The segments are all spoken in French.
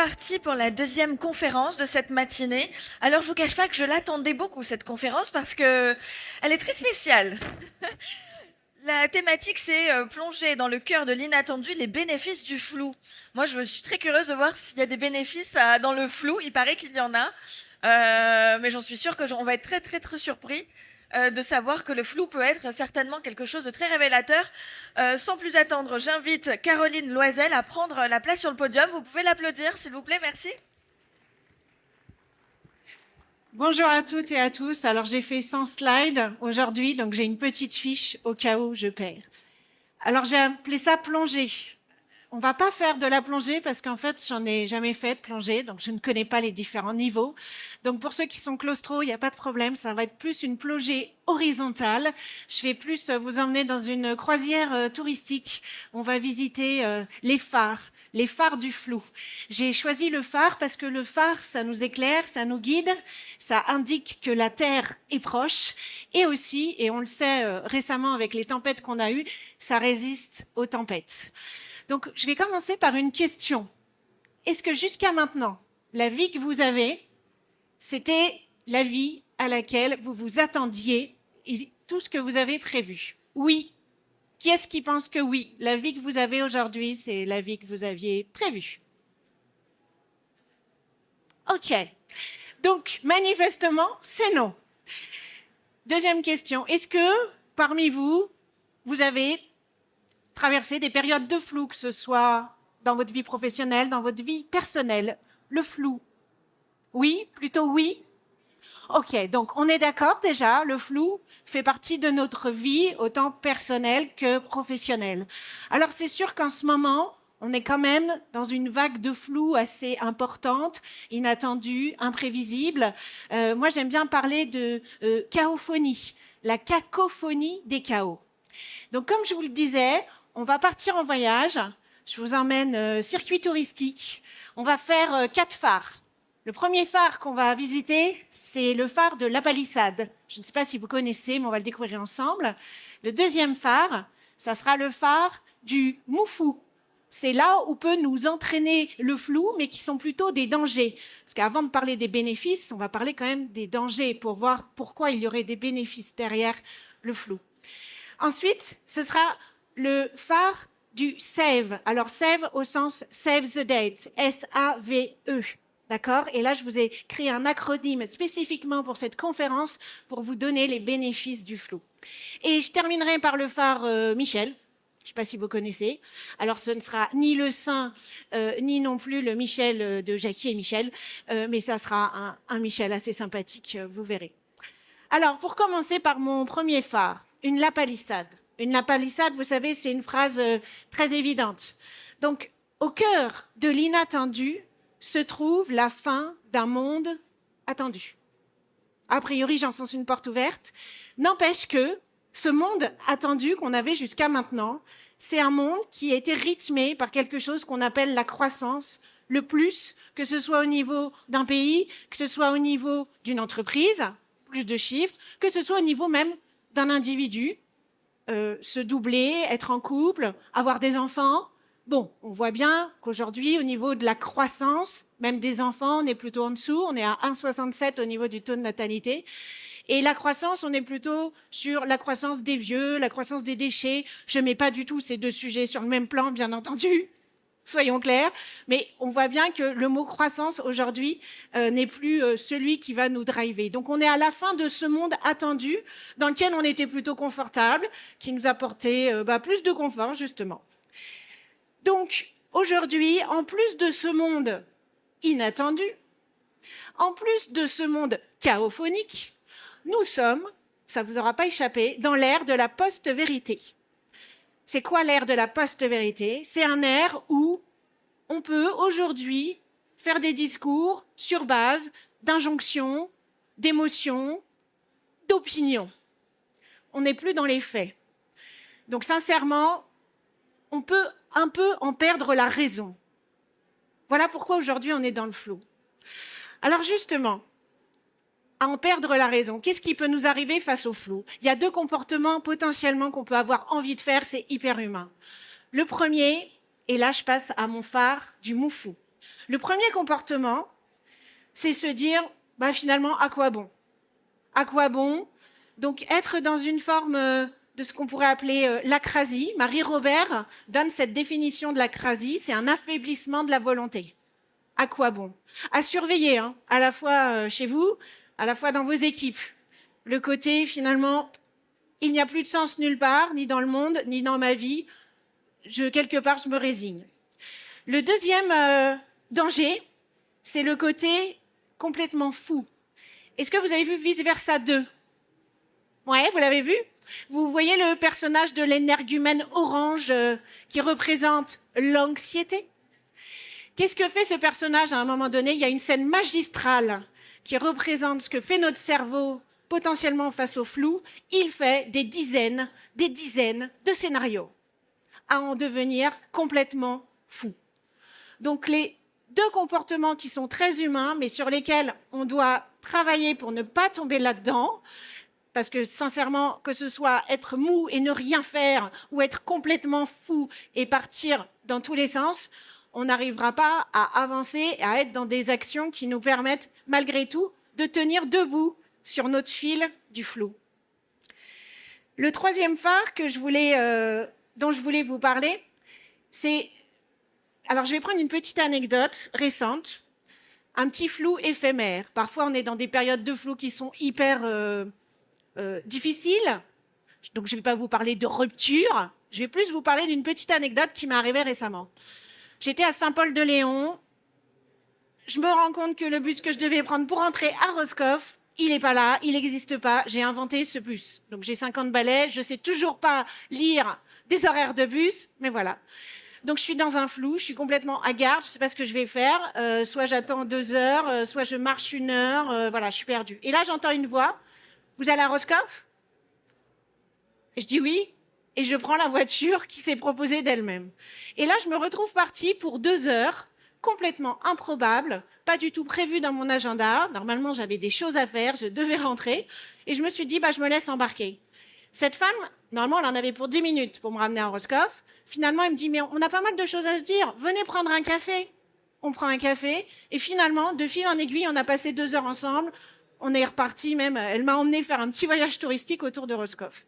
parti pour la deuxième conférence de cette matinée. Alors je vous cache pas que je l'attendais beaucoup cette conférence parce que elle est très spéciale. La thématique c'est plonger dans le cœur de l'inattendu, les bénéfices du flou. Moi je suis très curieuse de voir s'il y a des bénéfices dans le flou. Il paraît qu'il y en a, mais j'en suis sûre que on va être très très très surpris de savoir que le flou peut être certainement quelque chose de très révélateur. Sans plus attendre, j'invite Caroline Loisel à prendre la place sur le podium. Vous pouvez l'applaudir, s'il vous plaît, merci. Bonjour à toutes et à tous. Alors j'ai fait 100 slides aujourd'hui, donc j'ai une petite fiche au cas où je perds. Alors j'ai appelé ça plongée. On va pas faire de la plongée parce qu'en fait, j'en ai jamais fait de plongée, donc je ne connais pas les différents niveaux. Donc pour ceux qui sont claustro, il n'y a pas de problème, ça va être plus une plongée horizontale. Je vais plus vous emmener dans une croisière touristique. On va visiter les phares du flou. J'ai choisi le phare parce que le phare, ça nous éclaire, ça nous guide, ça indique que la Terre est proche et aussi, et on le sait récemment avec les tempêtes qu'on a eues, ça résiste aux tempêtes. Donc, je vais commencer par une question. Est-ce que jusqu'à maintenant, la vie que vous avez, c'était la vie à laquelle vous vous attendiez et tout ce que vous avez prévu? Oui. Qui est-ce qui pense que oui, la vie que vous avez aujourd'hui, c'est la vie que vous aviez prévue? OK. Donc, manifestement, c'est non. Deuxième question. Est-ce que, parmi vous, vous avez traverser des périodes de flou, que ce soit dans votre vie professionnelle, dans votre vie personnelle. Le flou. Oui, plutôt oui. Ok, donc on est d'accord déjà, le flou fait partie de notre vie, autant personnelle que professionnelle. Alors c'est sûr qu'en ce moment, on est quand même dans une vague de flou assez importante, inattendue, imprévisible. Moi j'aime bien parler de chaophonie, la cacophonie des chaos. Donc comme je vous le disais, on va partir en voyage. Je vous emmène circuit touristique. On va faire 4 phares. Le premier phare qu'on va visiter, c'est le phare de La Palissade. Je ne sais pas si vous connaissez, mais on va le découvrir ensemble. Le deuxième phare, ça sera le phare du Moufou. C'est là où peut nous entraîner le flou, mais qui sont plutôt des dangers. Parce qu'avant de parler des bénéfices, on va parler quand même des dangers pour voir pourquoi il y aurait des bénéfices derrière le flou. Ensuite, ce sera le phare du SAVE. Alors, SAVE au sens Save the Date, S-A-V-E. D'accord? Et là, je vous ai créé un acronyme spécifiquement pour cette conférence pour vous donner les bénéfices du flou. Et je terminerai par le phare Michel. Je ne sais pas si vous connaissez. Alors, ce ne sera ni le Saint, ni non plus le Michel de Jackie et Michel, mais ça sera un Michel assez sympathique, vous verrez. Alors, pour commencer par mon premier phare, une lapalissade. Une lapalissade, vous savez, c'est une phrase très évidente. Donc, au cœur de l'inattendu se trouve la fin d'un monde attendu. A priori, j'enfonce une porte ouverte. N'empêche que ce monde attendu qu'on avait jusqu'à maintenant, c'est un monde qui a été rythmé par quelque chose qu'on appelle la croissance, le plus, que ce soit au niveau d'un pays, que ce soit au niveau d'une entreprise, plus de chiffres, que ce soit au niveau même d'un individu, se doubler, être en couple, avoir des enfants. Bon, on voit bien qu'aujourd'hui, au niveau de la croissance, même des enfants, on est plutôt en dessous, on est à 1,67 au niveau du taux de natalité. Et la croissance, on est plutôt sur la croissance des vieux, la croissance des déchets. Je ne mets pas du tout ces deux sujets sur le même plan, bien entendu. Soyons clairs, mais on voit bien que le mot croissance aujourd'hui n'est plus celui qui va nous driver. Donc on est à la fin de ce monde attendu dans lequel on était plutôt confortable, qui nous apportait plus de confort justement. Donc aujourd'hui, en plus de ce monde inattendu, en plus de ce monde chaophonique, nous sommes, ça ne vous aura pas échappé, dans l'ère de la post-vérité. C'est quoi l'ère de la post-vérité? C'est un ère où on peut aujourd'hui faire des discours sur base d'injonctions, d'émotions, d'opinions. On n'est plus dans les faits. Donc sincèrement, on peut un peu en perdre la raison. Voilà pourquoi aujourd'hui on est dans le flou. Alors justement, à en perdre la raison, qu'est-ce qui peut nous arriver face au flou? Il y a 2 comportements potentiellement qu'on peut avoir envie de faire, c'est hyper humain. Le premier, et là je passe à mon phare du Moufou. Le premier comportement, c'est se dire, bah, finalement, à quoi bon? À quoi bon? Donc, être dans une forme de ce qu'on pourrait appeler l'acrasie. Marie-Robert donne cette définition de l'acrasie, c'est un affaiblissement de la volonté. À quoi bon? À surveiller, hein, à la fois chez vous, à la fois dans vos équipes. Le côté, finalement, il n'y a plus de sens nulle part, ni dans le monde, ni dans ma vie. Quelque part, je me résigne. Le deuxième danger, c'est le côté complètement fou. Est-ce que vous avez vu Vice Versa 2? Ouais, vous l'avez vu? Vous voyez le personnage de l'énergumène orange qui représente l'anxiété? Qu'est-ce que fait ce personnage à un moment donné? Il y a une scène magistrale qui représente ce que fait notre cerveau potentiellement face au flou. Il fait des dizaines de scénarios à en devenir complètement fou. Donc les deux comportements qui sont très humains, mais sur lesquels on doit travailler pour ne pas tomber là-dedans, parce que sincèrement, que ce soit être mou et ne rien faire, ou être complètement fou et partir dans tous les sens, on n'arrivera pas à avancer, à être dans des actions qui nous permettent, malgré tout, de tenir debout sur notre fil du flou. Le troisième phare dont je voulais vous parler, c'est... Alors, je vais prendre une petite anecdote récente, un petit flou éphémère. Parfois, on est dans des périodes de flou qui sont hyper difficiles. Donc, je ne vais pas vous parler de rupture. Je vais plus vous parler d'une petite anecdote qui m'est arrivée récemment. J'étais à Saint-Paul-de-Léon. Je me rends compte que le bus que je devais prendre pour rentrer à Roscoff, il n'est pas là, il n'existe pas. J'ai inventé ce bus. Donc, j'ai 50 balais. Je ne sais toujours pas lire des horaires de bus, mais voilà. Donc, je suis dans un flou, je suis complètement hagarde, je ne sais pas ce que je vais faire. Soit j'attends 2 heures, soit je marche 1 heure, voilà, je suis perdue. Et là, j'entends une voix. Vous allez à Roscoff? Je dis oui, et je prends la voiture qui s'est proposée d'elle-même. Et là, je me retrouve partie pour 2 heures, complètement improbable, pas du tout prévu dans mon agenda. Normalement, j'avais des choses à faire, je devais rentrer. Et je me suis dit, bah, je me laisse embarquer. Cette femme, normalement, elle en avait pour 10 minutes pour me ramener à Roscoff. Finalement, elle me dit, mais on a pas mal de choses à se dire. Venez prendre un café. On prend un café. Et finalement, de fil en aiguille, on a passé 2 heures ensemble. On est reparti même. Elle m'a emmené faire un petit voyage touristique autour de Roscoff.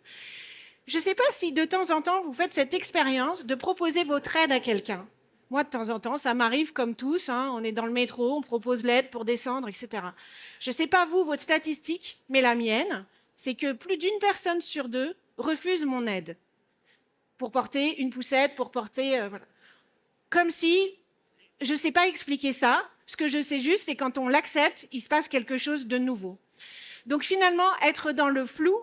Je ne sais pas si de temps en temps, vous faites cette expérience de proposer votre aide à quelqu'un. Moi, de temps en temps, ça m'arrive comme tous. Hein, on est dans le métro, on propose l'aide pour descendre, etc. Je ne sais pas vous, votre statistique, mais la mienne, c'est que plus d'une personne sur 2 refuse mon aide. Pour porter une poussette, pour porter... voilà. Comme si, je ne sais pas expliquer ça. Ce que je sais juste, c'est quand on l'accepte, il se passe quelque chose de nouveau. Donc finalement, être dans le flou,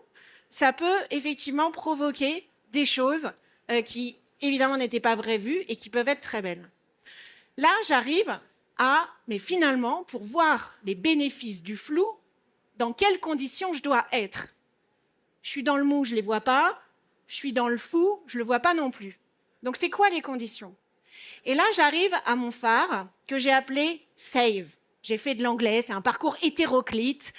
ça peut effectivement provoquer des choses qui, évidemment, n'étaient pas prévues et qui peuvent être très belles. Là, j'arrive mais finalement, pour voir les bénéfices du flou, dans quelles conditions je dois être. Je suis dans le mou, je ne les vois pas. Je suis dans le fou, je ne le vois pas non plus. Donc, c'est quoi les conditions? Et là, j'arrive à mon phare que j'ai appelé SAVE. J'ai fait de l'anglais, c'est un parcours hétéroclite.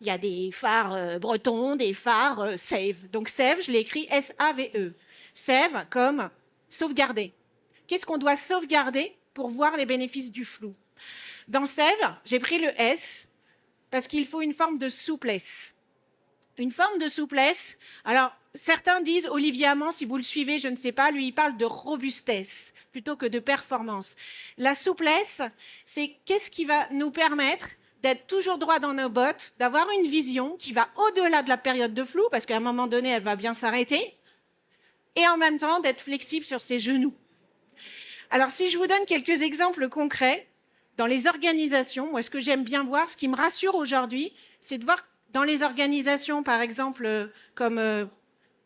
Il y a des phares bretons, des phares SAVE. Donc, SAVE, je l'ai écrit S-A-V-E. SAVE comme sauvegarder. Qu'est-ce qu'on doit sauvegarder pour voir les bénéfices du flou? Dans SAVE, j'ai pris le S parce qu'il faut une forme de souplesse. Une forme de souplesse. Alors, certains disent, Olivier Amand, si vous le suivez, je ne sais pas, lui, il parle de robustesse plutôt que de performance. La souplesse, c'est qu'est-ce qui va nous permettre d'être toujours droit dans nos bottes, d'avoir une vision qui va au-delà de la période de flou, parce qu'à un moment donné, elle va bien s'arrêter, et en même temps d'être flexible sur ses genoux. Alors, si je vous donne quelques exemples concrets, dans les organisations, moi, ce que j'aime bien voir, ce qui me rassure aujourd'hui, c'est de voir dans les organisations, par exemple, comme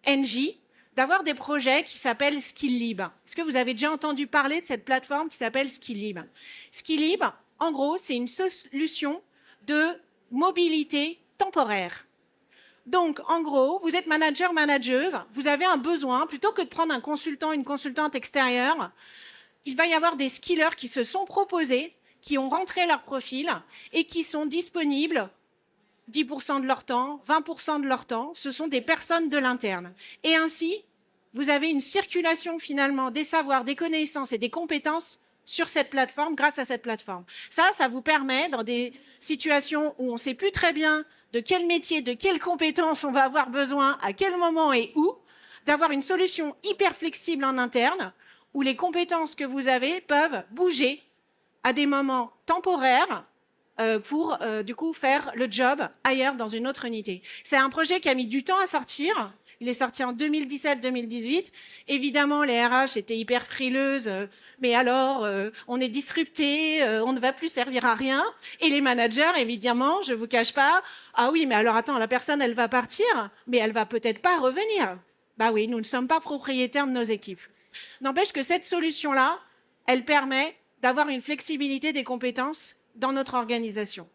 Engie, d'avoir des projets qui s'appellent Skillib. Est-ce que vous avez déjà entendu parler de cette plateforme qui s'appelle Skillib? Skillib, en gros, c'est une solution de mobilité temporaire. Donc, en gros, vous êtes manager, manageuse, vous avez un besoin, plutôt que de prendre un consultant, une consultante extérieure, il va y avoir des skillers qui se sont proposés, qui ont rentré leur profil et qui sont disponibles 10% de leur temps, 20% de leur temps, ce sont des personnes de l'interne. Et ainsi, vous avez une circulation finalement des savoirs, des connaissances et des compétences sur cette plateforme grâce à cette plateforme. Ça vous permet, dans des situations où on ne sait plus très bien de quel métier, de quelles compétences on va avoir besoin, à quel moment et où, d'avoir une solution hyper flexible en interne, où les compétences que vous avez peuvent bouger à des moments temporaires pour du coup faire le job ailleurs dans une autre unité. C'est un projet qui a mis du temps à sortir. Il est sorti en 2017-2018. Évidemment, les RH étaient hyper frileuses. Mais alors, on est disrupté, on ne va plus servir à rien. Et les managers, évidemment, je ne vous cache pas, ah oui, mais alors attends, la personne, elle va partir, mais elle va peut-être pas revenir. Bah oui, nous ne sommes pas propriétaires de nos équipes. N'empêche que cette solution-là, elle permet d'avoir une flexibilité des compétences dans notre organisation.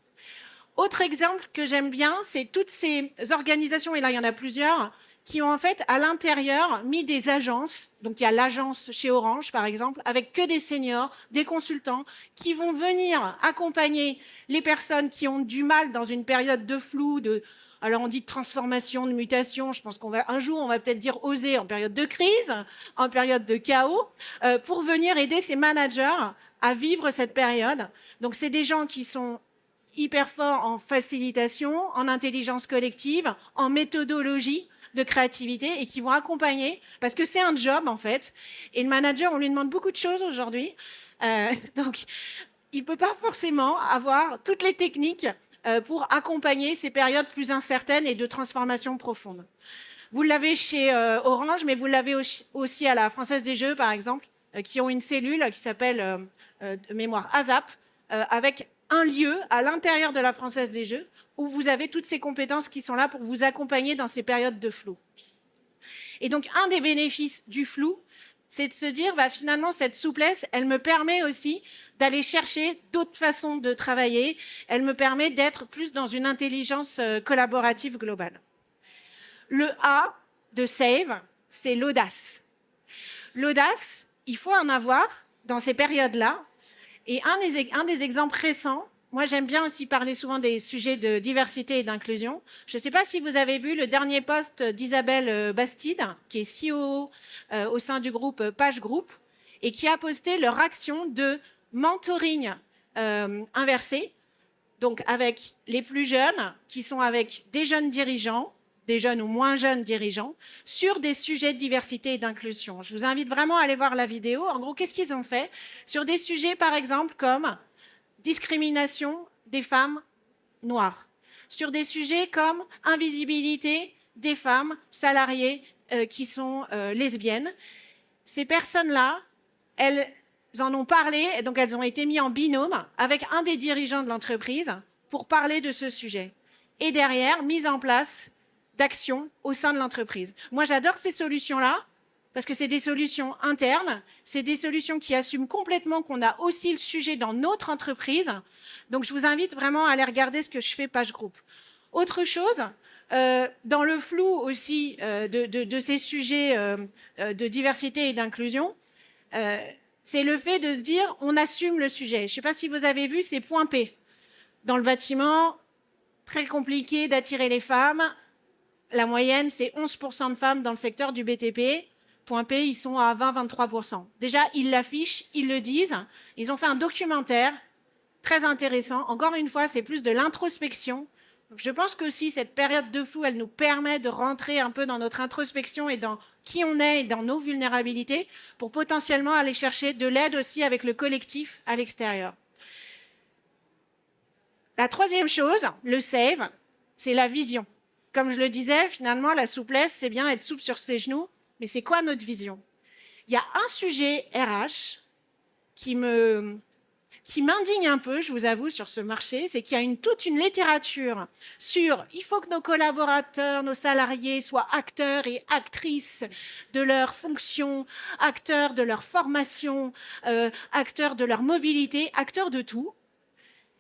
Autre exemple que j'aime bien, c'est toutes ces organisations, et là il y en a plusieurs, qui ont en fait à l'intérieur mis des agences. Donc il y a l'agence chez Orange par exemple, avec que des seniors, des consultants, qui vont venir accompagner les personnes qui ont du mal dans une période de flou, alors on dit de transformation, de mutation, je pense qu'un jour on va peut-être dire oser en période de crise, en période de chaos, pour venir aider ces managers à vivre cette période. Donc c'est des gens qui sont hyper forts en facilitation, en intelligence collective, en méthodologie de créativité et qui vont accompagner, parce que c'est un job en fait, et le manager, on lui demande beaucoup de choses aujourd'hui, donc il ne peut pas forcément avoir toutes les techniques pour accompagner ces périodes plus incertaines et de transformation profonde. Vous l'avez chez Orange, mais vous l'avez aussi à la Française des Jeux, par exemple, qui ont une cellule qui s'appelle de mémoire ASAP, avec un lieu à l'intérieur de la Française des Jeux où vous avez toutes ces compétences qui sont là pour vous accompagner dans ces périodes de flou. Et donc, un des bénéfices du flou, c'est de se dire, finalement, cette souplesse, elle me permet aussi d'aller chercher d'autres façons de travailler. Elle me permet d'être plus dans une intelligence collaborative globale. Le A de Save, c'est l'audace. L'audace, il faut en avoir dans ces périodes-là. Et un des exemples récents, moi j'aime bien aussi parler souvent des sujets de diversité et d'inclusion. Je ne sais pas si vous avez vu le dernier post d'Isabelle Bastide, qui est CEO au sein du groupe Page Group, et qui a posté leur action de mentoring inversé, donc avec les plus jeunes, qui sont avec des jeunes dirigeants, des jeunes ou moins jeunes dirigeants, sur des sujets de diversité et d'inclusion. Je vous invite vraiment à aller voir la vidéo. En gros, qu'est-ce qu'ils ont fait? Sur des sujets, par exemple, comme discrimination des femmes noires. Sur des sujets comme invisibilité des femmes salariées qui sont lesbiennes. Ces personnes-là, elles en ont parlé, et donc elles ont été mises en binôme avec un des dirigeants de l'entreprise pour parler de ce sujet. Et derrière, mise en place d'action au sein de l'entreprise. Moi, j'adore ces solutions-là parce que c'est des solutions internes, c'est des solutions qui assument complètement qu'on a aussi le sujet dans notre entreprise. Donc, je vous invite vraiment à aller regarder ce que je fais Page Group. Autre chose, dans le flou aussi de ces sujets de diversité et d'inclusion, c'est le fait de se dire on assume le sujet. Je ne sais pas si vous avez vu ces points P. Dans le bâtiment, très compliqué d'attirer les femmes. La moyenne, c'est 11% de femmes dans le secteur du BTP. Point P, ils sont à 20-23%. Déjà, ils l'affichent, ils le disent. Ils ont fait un documentaire très intéressant. Encore une fois, c'est plus de l'introspection. Donc, je pense que si cette période de flou, elle nous permet de rentrer un peu dans notre introspection et dans qui on est et dans nos vulnérabilités pour potentiellement aller chercher de l'aide aussi avec le collectif à l'extérieur. La troisième chose, le save, c'est la vision. Comme je le disais, finalement, la souplesse, c'est bien être souple sur ses genoux, mais c'est quoi notre vision? Il y a un sujet RH qui m'indigne un peu, je vous avoue, sur ce marché, c'est qu'il y a toute une littérature sur il faut que nos collaborateurs, nos salariés soient acteurs et actrices de leur fonction, acteurs de leur formation, acteurs de leur mobilité, acteurs de tout.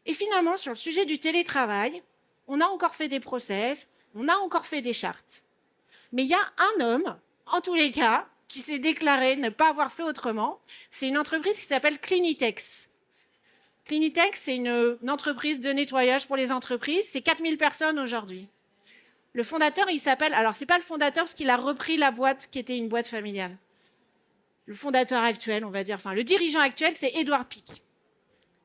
Et finalement, sur le sujet du télétravail, on a encore fait des process, on a encore fait des chartes. Mais il y a un homme, en tous les cas, qui s'est déclaré ne pas avoir fait autrement. C'est une entreprise qui s'appelle Clinitex. Clinitex, c'est une entreprise de nettoyage pour les entreprises. C'est 4000 personnes aujourd'hui. Le fondateur, il s'appelle... Alors, ce n'est pas le fondateur parce qu'il a repris la boîte qui était une boîte familiale. le fondateur actuel, on va dire, enfin le dirigeant actuel, c'est Édouard Pic.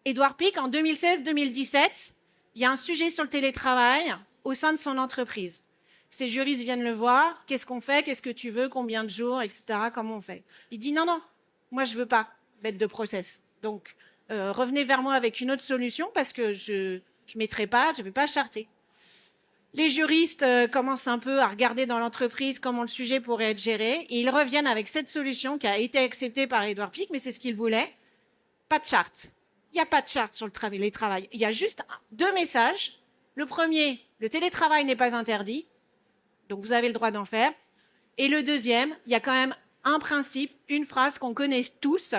Édouard Pic, en 2016-2017, il y a un sujet sur le télétravail au sein de son entreprise. Ses juristes viennent le voir, qu'est-ce qu'on fait, qu'est-ce que tu veux, combien de jours, etc., comment on fait. Il dit non, moi je veux pas mettre de process. Donc revenez vers moi avec une autre solution parce que je ne mettrai pas, je ne vais pas charter. Les juristes commencent un peu à regarder dans l'entreprise comment le sujet pourrait être géré et ils reviennent avec cette solution qui a été acceptée par Édouard Pic, mais c'est ce qu'il voulait. Pas de charte. Il n'y a pas de charte sur le télétravail. Il y a juste 2 messages. Le premier, le télétravail n'est pas interdit, donc vous avez le droit d'en faire. Et le deuxième, il y a quand même un principe, une phrase qu'on connaît tous,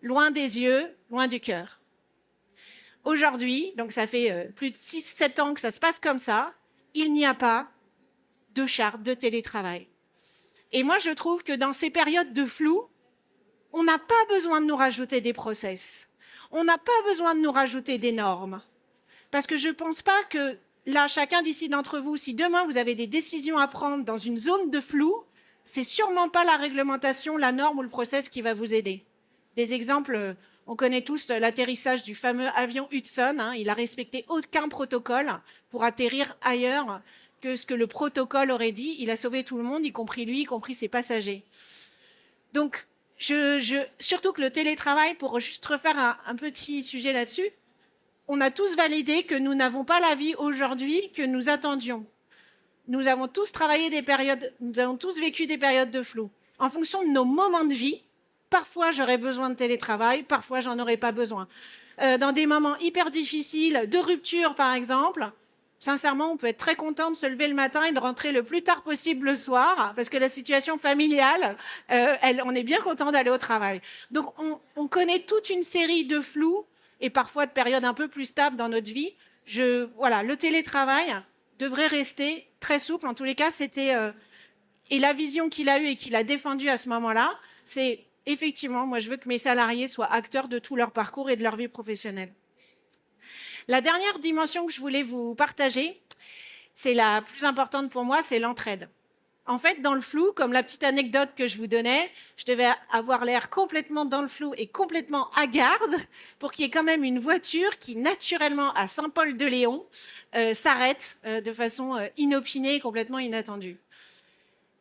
loin des yeux, loin du cœur. Aujourd'hui, donc ça fait plus de 6-7 ans que ça se passe comme ça, il n'y a pas de charte de télétravail. Et moi, je trouve que dans ces périodes de flou, on n'a pas besoin de nous rajouter des process. On n'a pas besoin de nous rajouter des normes. Parce que je ne pense pas que là, chacun d'ici d'entre vous, si demain vous avez des décisions à prendre dans une zone de flou, c'est sûrement pas la réglementation, la norme ou le process qui va vous aider. Des exemples, on connaît tous l'atterrissage du fameux avion Hudson. Il n'a respecté aucun protocole pour atterrir ailleurs que ce que le protocole aurait dit. Il a sauvé tout le monde, y compris lui, y compris ses passagers. Donc, surtout que le télétravail, pour juste refaire un petit sujet là-dessus, on a tous validé que nous n'avons pas la vie aujourd'hui que nous attendions. Nous avons tous nous avons tous vécu des périodes de flou. En fonction de nos moments de vie, parfois j'aurais besoin de télétravail, parfois j'en aurais pas besoin. Dans des moments hyper difficiles, de rupture par exemple, sincèrement, on peut être très content de se lever le matin et de rentrer le plus tard possible le soir, parce que la situation familiale, on est bien content d'aller au travail. Donc on connaît toute une série de flous et parfois de périodes un peu plus stables dans notre vie. Voilà, le télétravail devrait rester très souple. En tous les cas, c'était... et la vision qu'il a eue et qu'il a défendue à ce moment-là, c'est effectivement, moi je veux que mes salariés soient acteurs de tout leur parcours et de leur vie professionnelle. La dernière dimension que je voulais vous partager, c'est la plus importante pour moi, c'est l'entraide. En fait, dans le flou, comme la petite anecdote que je vous donnais, je devais avoir l'air complètement dans le flou et complètement hagarde pour qu'il y ait quand même une voiture qui, naturellement, à Saint-Paul-de-Léon, s'arrête de façon inopinée et complètement inattendue.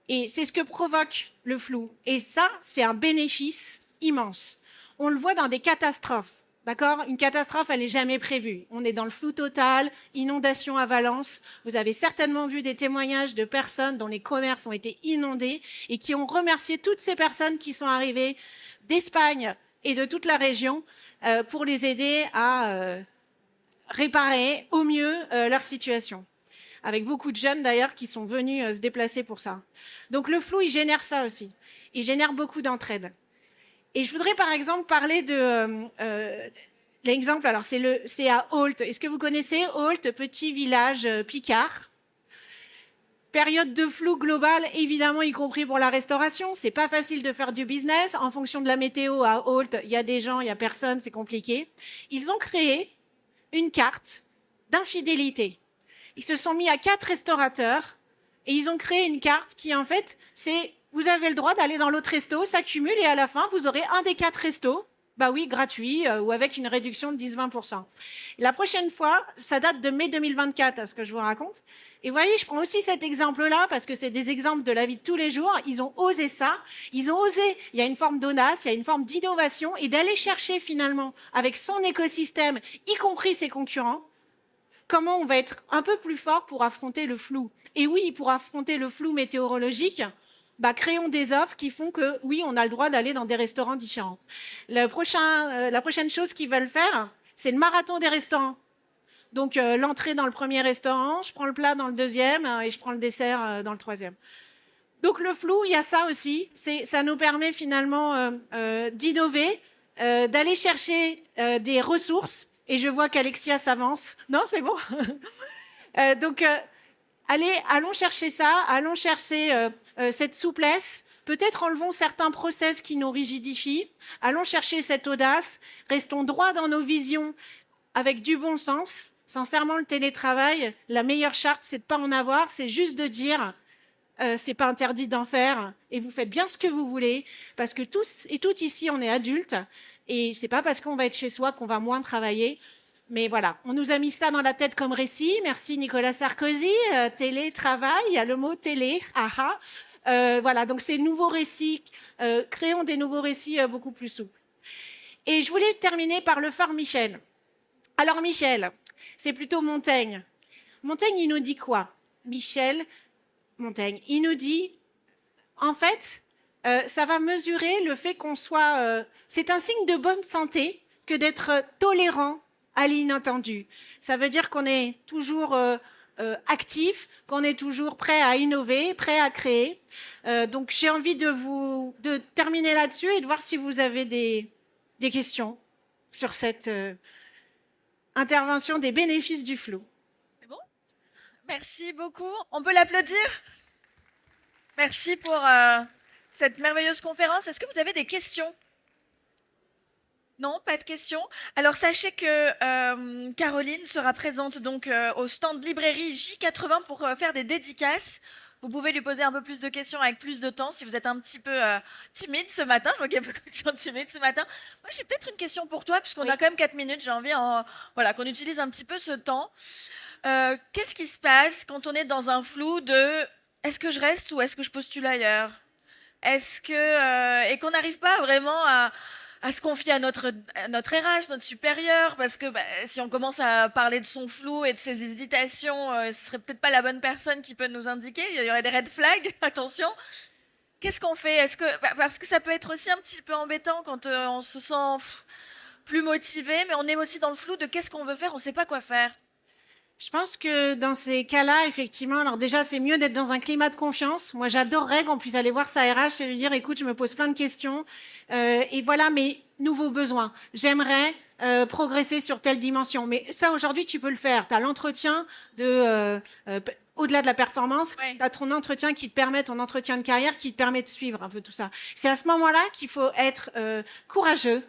Et c'est ce que provoque le flou. Et ça, c'est un bénéfice immense. On le voit dans des catastrophes. D'accord ? Une catastrophe, elle n'est jamais prévue. On est dans le flou total, inondation à Valence. Vous avez certainement vu des témoignages de personnes dont les commerces ont été inondés et qui ont remercié toutes ces personnes qui sont arrivées d'Espagne et de toute la région pour les aider à réparer au mieux leur situation. Avec beaucoup de jeunes d'ailleurs qui sont venus se déplacer pour ça. Donc le flou, il génère ça aussi. Il génère beaucoup d'entraide. Et je voudrais par exemple parler de l'exemple, alors c'est à Ault. Est-ce que vous connaissez Ault, petit village picard? Période de flou global, évidemment, y compris pour la restauration. C'est pas facile de faire du business. En fonction de la météo à Ault, il y a des gens, il y a personne, c'est compliqué. Ils ont créé une carte d'infidélité. Ils se sont mis à 4 restaurateurs et ils ont créé une carte qui, en fait, c'est vous avez le droit d'aller dans l'autre resto, ça cumule et à la fin, vous aurez un des 4 restos, bah oui, gratuit ou avec une réduction de 10-20%. La prochaine fois, ça date de mai 2024, à ce que je vous raconte. Et vous voyez, je prends aussi cet exemple-là parce que c'est des exemples de la vie de tous les jours. Ils ont osé ça, ils ont osé, il y a une forme d'audace, il y a une forme d'innovation et d'aller chercher finalement avec son écosystème, y compris ses concurrents, comment on va être un peu plus fort pour affronter le flou. Et oui, pour affronter le flou météorologique, créons des offres qui font que, oui, on a le droit d'aller dans des restaurants différents. La prochaine chose qu'ils veulent faire, c'est le marathon des restaurants. Donc, l'entrée dans le premier restaurant, je prends le plat dans le deuxième et je prends le dessert dans le troisième. Donc, le flou, il y a ça aussi. Ça nous permet finalement d'innover, d'aller chercher des ressources. Et je vois qu'Alexia s'avance. Non, c'est bon. Donc, allons chercher ça, allons chercher cette souplesse. Peut-être enlevons certains process qui nous rigidifient. Allons chercher cette audace. Restons droits dans nos visions avec du bon sens. Sincèrement, le télétravail, la meilleure charte, c'est de ne pas en avoir. C'est juste de dire c'est pas interdit d'en faire et vous faites bien ce que vous voulez parce que tous et toutes ici, on est adultes et c'est pas parce qu'on va être chez soi qu'on va moins travailler. Mais voilà, on nous a mis ça dans la tête comme récit. Merci Nicolas Sarkozy. Télétravail, il y a le mot télé. Voilà, donc ces nouveaux récits, créons des nouveaux récits beaucoup plus souples. Et je voulais terminer par le phare Michel. Alors Michel, c'est plutôt Montaigne. Montaigne, il nous dit quoi? Michel Montaigne, il nous dit, en fait, ça va mesurer le fait qu'on soit... c'est un signe de bonne santé que d'être tolérant à l'inattendu. Ça veut dire qu'on est toujours actif, qu'on est toujours prêt à innover, prêt à créer. Donc j'ai envie de terminer là-dessus et de voir si vous avez des questions sur cette intervention des bénéfices du flou. C'est bon? Merci beaucoup. On peut l'applaudir? Merci pour cette merveilleuse conférence. Est-ce que vous avez des questions? Non, pas de questions. Alors sachez que Caroline sera présente donc au stand librairie J80 pour faire des dédicaces. Vous pouvez lui poser un peu plus de questions avec plus de temps si vous êtes un petit peu timide ce matin. Je vois qu'il y a beaucoup de gens timides ce matin. Moi, j'ai peut-être une question pour toi, puisqu'on a quand même 4 minutes. J'ai envie voilà, qu'on utilise un petit peu ce temps. Qu'est-ce qui se passe quand on est dans un flou de est-ce que je reste ou est-ce que je postule ailleurs? Est-ce que et qu'on n'arrive pas vraiment à se confier à notre RH, notre supérieur, parce que si on commence à parler de son flou et de ses hésitations, ce serait peut-être pas la bonne personne qui peut nous indiquer. Il y aurait des red flags, attention. Qu'est-ce qu'on fait? Parce que ça peut être aussi un petit peu embêtant quand on se sent plus motivé, mais on est aussi dans le flou de qu'est-ce qu'on veut faire, on sait pas quoi faire. Je pense que dans ces cas-là, effectivement, alors déjà, c'est mieux d'être dans un climat de confiance. Moi, j'adorerais qu'on puisse aller voir sa RH et lui dire, écoute, je me pose plein de questions et voilà mes nouveaux besoins. J'aimerais progresser sur telle dimension. Mais ça, aujourd'hui, tu peux le faire. Tu as l'entretien au-delà de la performance, Ouais. tu as ton entretien qui te permet, ton entretien de carrière qui te permet de suivre un peu tout ça. C'est à ce moment-là qu'il faut être courageux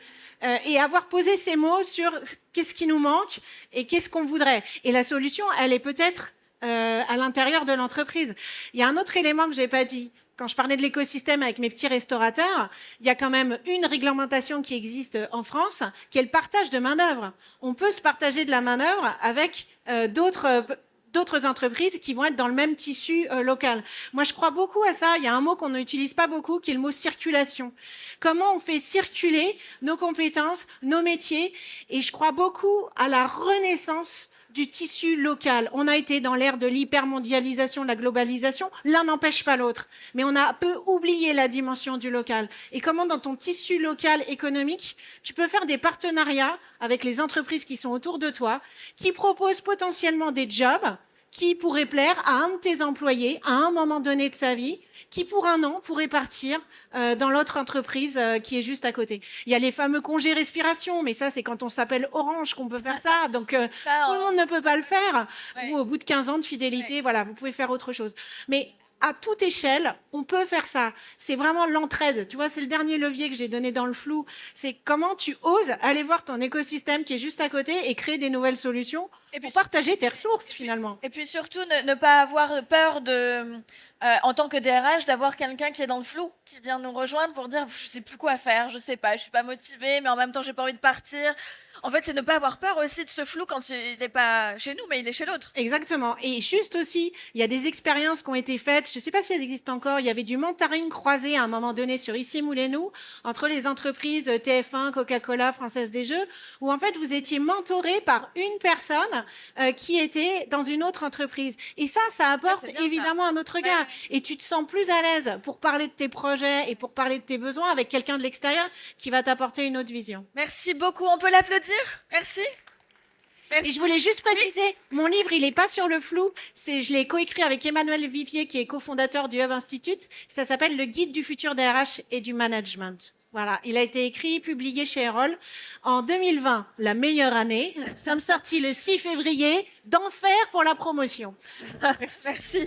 et avoir posé ces mots sur qu'est-ce qui nous manque et qu'est-ce qu'on voudrait. Et la solution, elle est peut-être à l'intérieur de l'entreprise. Il y a un autre élément que j'ai pas dit. Quand je parlais de l'écosystème avec mes petits restaurateurs, il y a quand même une réglementation qui existe en France, qui est le partage de main-d'œuvre. On peut se partager de la main-d'œuvre avec d'autres entreprises qui vont être dans le même tissu local. Moi, je crois beaucoup à ça. Il y a un mot qu'on n'utilise pas beaucoup, qui est le mot circulation. Comment on fait circuler nos compétences, nos métiers? Et je crois beaucoup à la renaissance du tissu local. On a été dans l'ère de l'hypermondialisation, de la globalisation. L'un n'empêche pas l'autre. Mais on a un peu oublié la dimension du local. Et comment, dans ton tissu local économique, tu peux faire des partenariats avec les entreprises qui sont autour de toi, qui proposent potentiellement des jobs qui pourraient plaire à un de tes employés à un moment donné de sa vie, qui pour un an pourrait partir dans l'autre entreprise qui est juste à côté. Il y a les fameux congés respiration, mais ça c'est quand on s'appelle Orange qu'on peut faire ça, donc tout le monde ne peut pas le faire. Ouais. Ou au bout de 15 ans de fidélité, voilà, vous pouvez faire autre chose. Mais à toute échelle, on peut faire ça. C'est vraiment l'entraide. Tu vois, c'est le dernier levier que j'ai donné dans le flou. C'est comment tu oses aller voir ton écosystème qui est juste à côté et créer des nouvelles solutions pour partager tes ressources finalement. Et puis surtout, ne pas avoir peur en tant que DRH, d'avoir quelqu'un qui est dans le flou, qui vient nous rejoindre pour dire je sais plus quoi faire, je sais pas, je suis pas motivée, mais en même temps j'ai pas envie de partir. En fait, c'est ne pas avoir peur aussi de ce flou quand il n'est pas chez nous, mais il est chez l'autre. Exactement. Et juste aussi, il y a des expériences qui ont été faites, je ne sais pas si elles existent encore, il y avait du mentoring croisé à un moment donné sur Issy-Moulineaux entre les entreprises TF1, Coca-Cola, Française des Jeux, où en fait vous étiez mentoré par une personne qui était dans une autre entreprise. Et ça apporte évidemment un autre regard. Et tu te sens plus à l'aise pour parler de tes projets et pour parler de tes besoins avec quelqu'un de l'extérieur qui va t'apporter une autre vision. Merci beaucoup. On peut l'applaudir? Merci. Merci. Et je voulais juste préciser, mon livre, il n'est pas sur le flou. Je l'ai coécrit avec Emmanuel Vivier, qui est cofondateur du Hub Institute. Ça s'appelle Le Guide du futur des RH et du management. Voilà, il a été écrit, publié chez Erol en 2020, la meilleure année. Nous sommes sortis le 6 février, d'enfer pour la promotion. Merci.